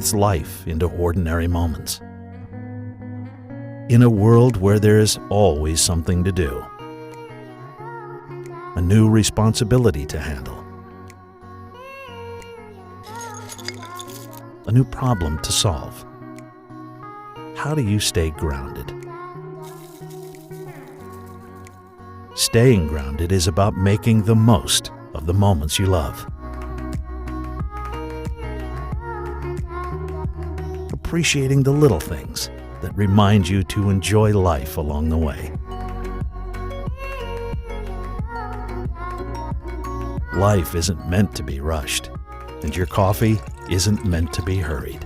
breathes life into ordinary moments. In a world where there's always something to do, a new responsibility to handle, a new problem to solve, how do you stay grounded? Staying grounded is about making the most of the moments you love. Appreciating the little things that remind you to enjoy life along the way. Life isn't meant to be rushed, and your coffee isn't meant to be hurried.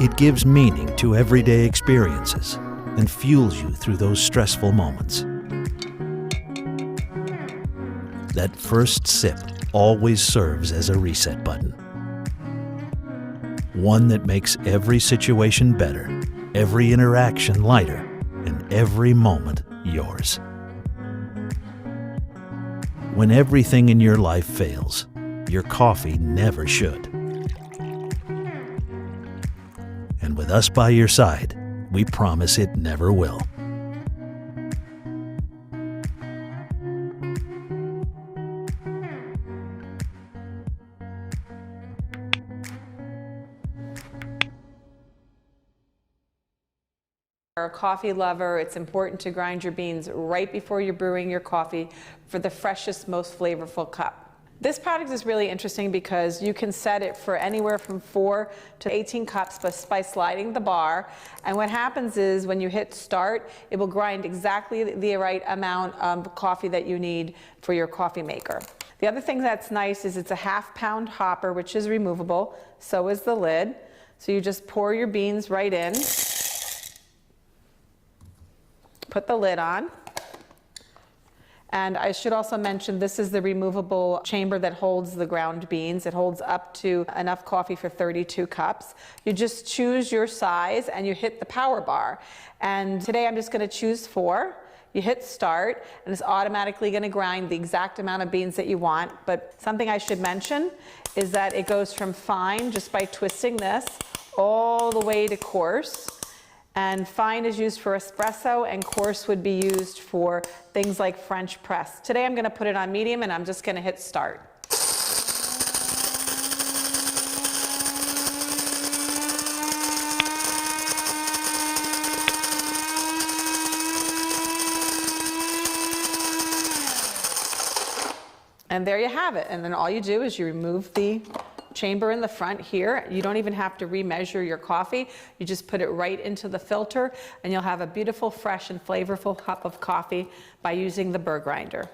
It gives meaning to everyday experiences and fuels you through those stressful moments. That first sip always serves as a reset button. One that makes every situation better, every interaction lighter, and every moment yours. When everything in your life fails, your coffee never should. And with us by your side, we promise it never will. You're a coffee lover, it's important to grind your beans right before you're brewing your coffee for the freshest, most flavorful cup. This product is really interesting because you can set it for anywhere from 4 to 18 cups by sliding the bar. And what happens is when you hit start, it will grind exactly the right amount of coffee that you need for your coffee maker. The other thing that's nice is it's a half-pound hopper, which is removable. So is the lid. So you just pour your beans right in. Put the lid on. And I should also mention this is the removable chamber that holds the ground beans. It holds up to enough coffee for 32 cups. You just choose your size and you hit the power bar. And today I'm just going to choose 4. You hit start and it's automatically going to grind the exact amount of beans that you want. But something I should mention is that it goes from fine just by twisting this all the way to coarse. And fine is used for espresso and coarse would be used for things like French press. Today I'm going to put it on medium and I'm just going to hit start. And there you have it. And then all you do is you remove the chamber in the front here. You don't even have to remeasure your coffee. You just put it right into the filter and you'll have a beautiful, fresh and flavorful cup of coffee by using the Burr grinder.